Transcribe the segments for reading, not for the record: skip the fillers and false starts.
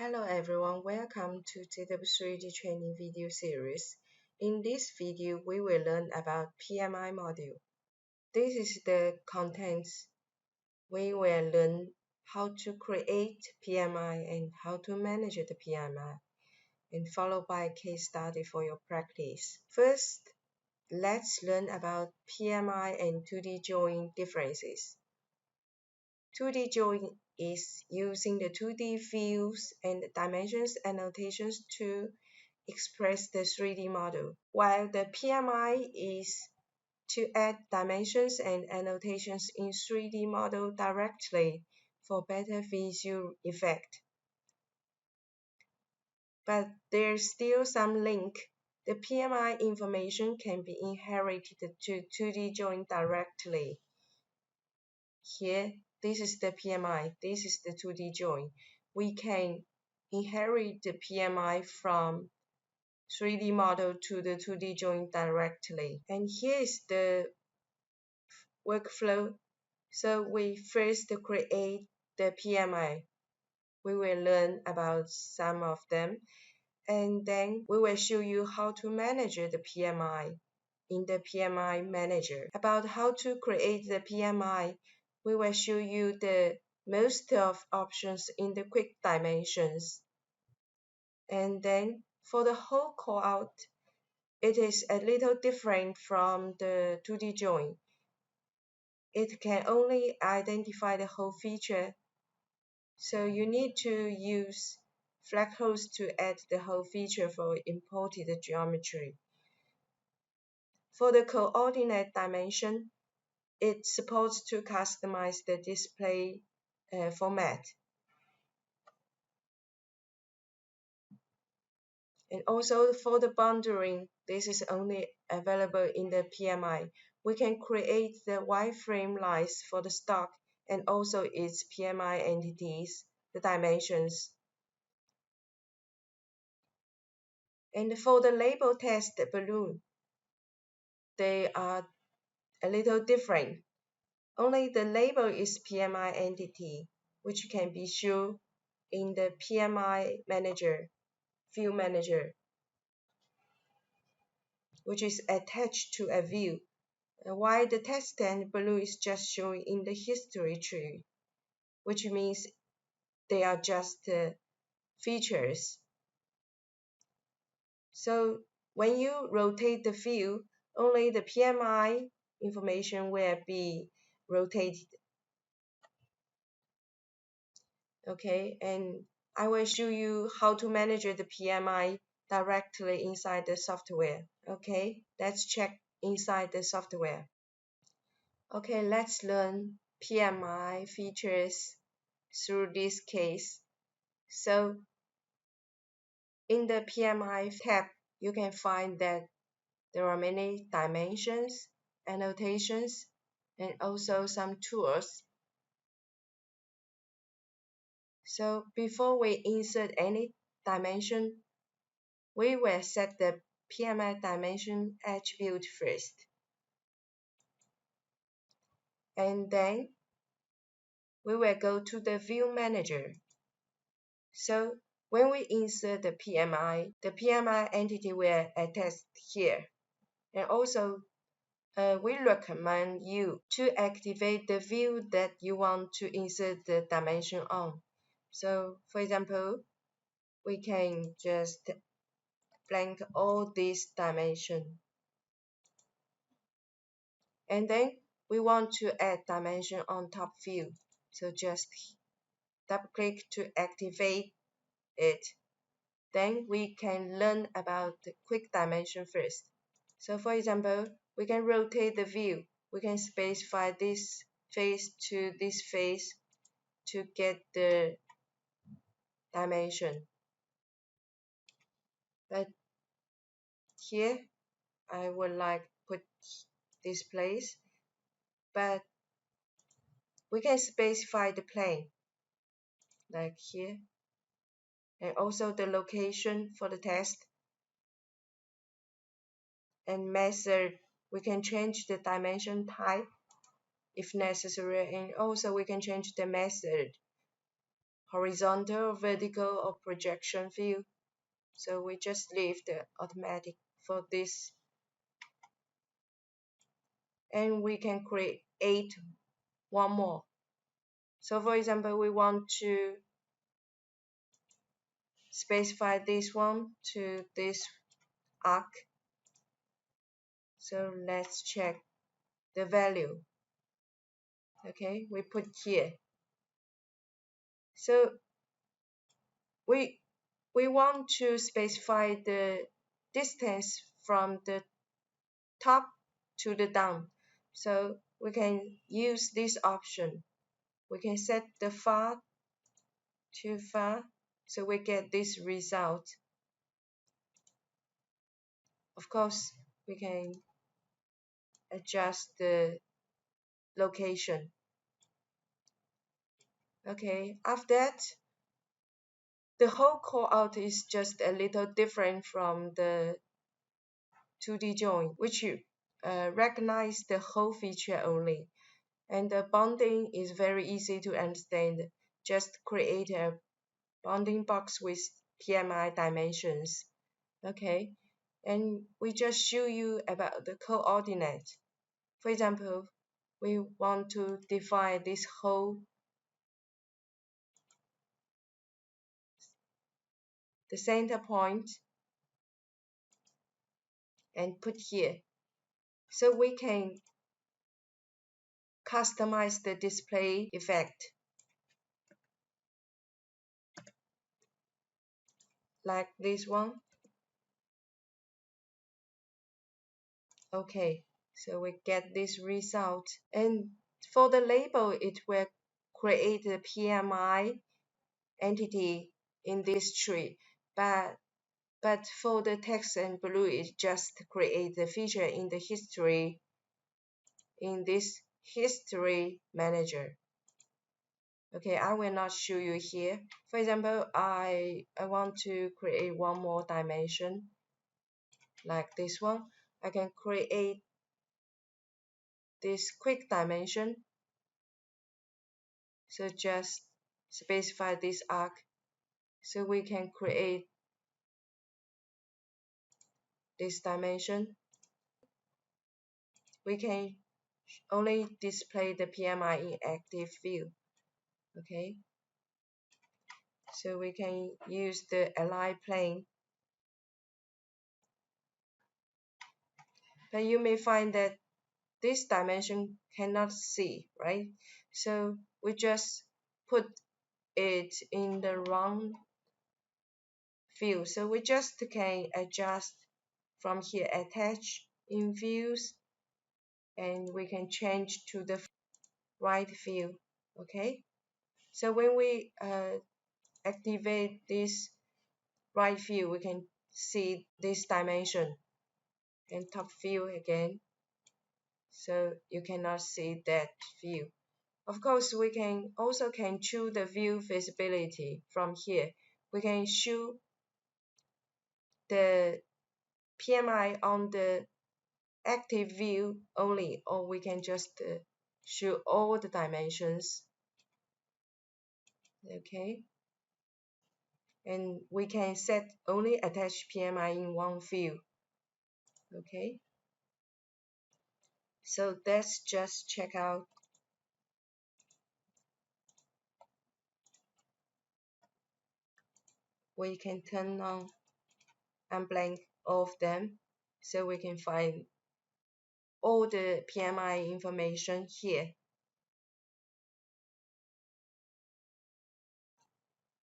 Hello everyone, welcome to ZW3D training video series. In this video, we will learn about PMI module. This is the contents. We will learn how to create PMI and how to manage the PMI, and followed by a case study for your practice. First, let's learn about PMI and 2D drawing differences. 2D drawing is using the 2D views and dimensions annotations to express the 3D model, while the PMI is to add dimensions and annotations in 3D model directly for better visual effect. But there's still some link. The PMI information can be inherited to 2D drawing directly. Here, this is the PMI, this is the 2D drawing. We can inherit the PMI from 3D model to the 2D drawing directly. And here is the workflow. So we first create the PMI. We will learn about some of them, and then we will show you how to manage the PMI in the PMI manager. About how to create the PMI, we will show you the most of options in the quick dimensions. And then for the whole callout, it is a little different from the 2D drawing. It can only identify the whole feature, so you need to use flag host to add the whole feature for imported geometry. For the coordinate dimension, it supports to customize the display format. And also for the boundary, this is only available in the PMI. We can create the wireframe lines for the stock and also its PMI entities, the dimensions. And for the label test balloon, they are a little different. Only the label is PMI entity, which can be shown in the PMI manager, view manager, which is attached to a view, while the test stand balloon is just shown in the history tree, which means they are just features. So when you rotate the view, only the PMI information will be rotated. Okay, and I will show you how to manage the PMI directly inside the software. Okay, let's check inside the software. Okay, let's learn PMI features through this case. So in the PMI tab, you can find that there are many dimensions, annotations, and also some tools. So before we insert any dimension, we will set the PMI dimension attribute first. And then we will go to the view manager. So when we insert the PMI entity will attach here. And also, we recommend you to activate the view that you want to insert the dimension on. So for example, we can just blank all these dimensions. And then we want to add dimension on top view. So just double click to activate it. Then we can learn about the quick dimension first. So for example, we can rotate the view. We can specify this face to this face to get the dimension. But here, I would like put this place, but we can specify the plane, like here, and also the location for the test. And method, we can change the dimension type if necessary, and also we can change the method. horizontal, vertical, or projection view. So we just leave the automatic for this. And we can create one more. So for example, we want to specify this one to this arc. So let's check the value. Okay, we put here. So we want to specify the distance from the top to the down. So we can use this option. We can set the far to far, so we get this result. Of course, we can adjust the location. Okay, after that, the whole callout is just a little different from the 2D join, which you recognize the whole feature only. And the bounding is very easy to understand. Just create a bounding box with PMI dimensions. Okay, and we just show you about the coordinate. For example, we want to define this whole, the center point, and put here. So we can customize the display effect like this one. Okay, so we get this result. And for the label, it will create the PMI entity in this tree. But for the text and blue, it just create the feature in the history, in this history manager. Okay, I will not show you here. For example, I want to create one more dimension like this one. I can create this quick dimension. So just specify this arc. So we can create this dimension. We can only display the PMI in active view. Okay. So we can use the align plane. But you may find that this dimension cannot see, right? So we just put it in the wrong view. So we just can adjust from here, attach in views, and we can change to the right view. Okay. So when we activate this right view, we can see this dimension, and top view again. So you cannot see that view. Of course, we can also choose the view visibility from here. We can show the PMI on the active view only, or we can just show all the dimensions. Okay. And we can set only attach PMI in one view. Okay. So let's just check out. We can turn on and blank all of them, so we can find all the PMI information here.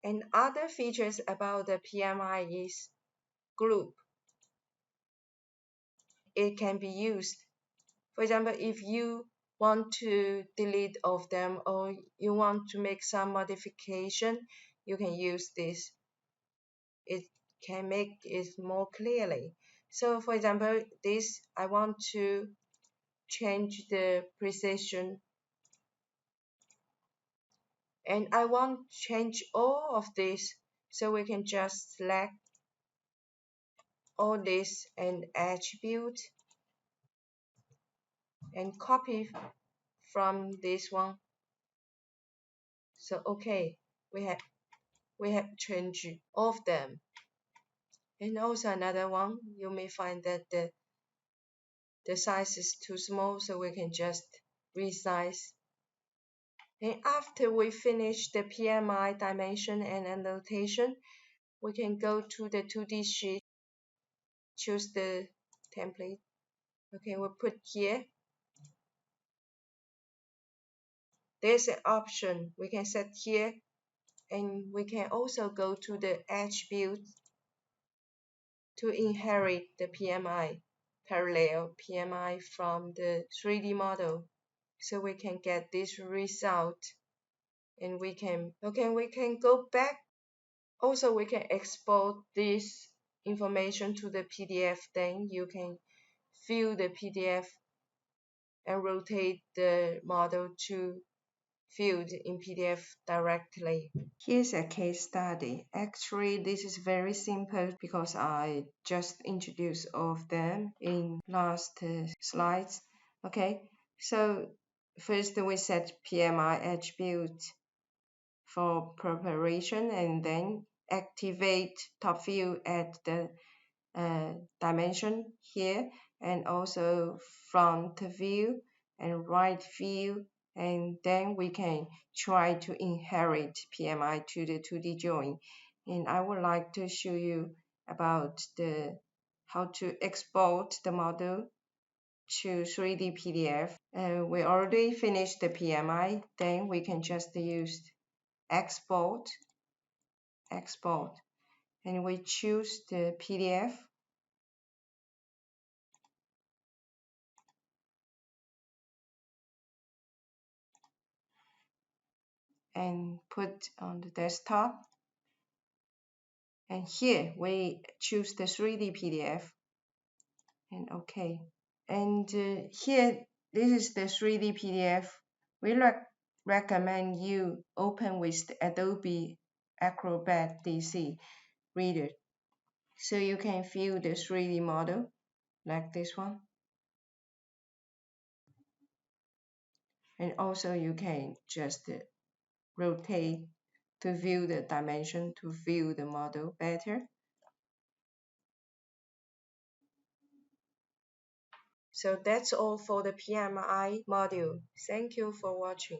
And other features about the PMI is group. It can be used. For example, if you want to delete all of them, or you want to make some modification, you can use this. It can make it more clearly. So for example, this, I want to change the precision, and I want to change all of this. So we can just select all this and attribute and copy from this one. So okay, we have we have changed all of them. And also another one, you may find that the size is too small, so we can just resize. And after we finish the PMI dimension and annotation, we can go to the 2D sheet, choose the template. Okay, we'll put here. There's an option we can set here, and we can also go to the attribute to inherit the PMI, parallel PMI from the 3D model. So we can get this result, and we can go back. Also, we can export this information to the PDF. Then you can view the PDF and rotate the model to viewed in PDF directly. Here's a case study. Actually, this is very simple because I just introduced all of them in last slides. Okay, so first we set PMI attribute for preparation, and then activate top view at the dimension here, and also front view and right view, and then we can try to inherit PMI to the 2D drawing. And I would like to show you about how to export the model to 3D PDF. We already finished the PMI, then we can just use export, and we choose the PDF. And put on the desktop, and here we choose the 3D PDF and OK. And here, this is the 3D PDF. We recommend you open with the Adobe Acrobat DC reader, so you can view the 3D model like this one. And also you can just rotate to view the dimension, to view the model better. So that's all for the PMI module. Thank you for watching.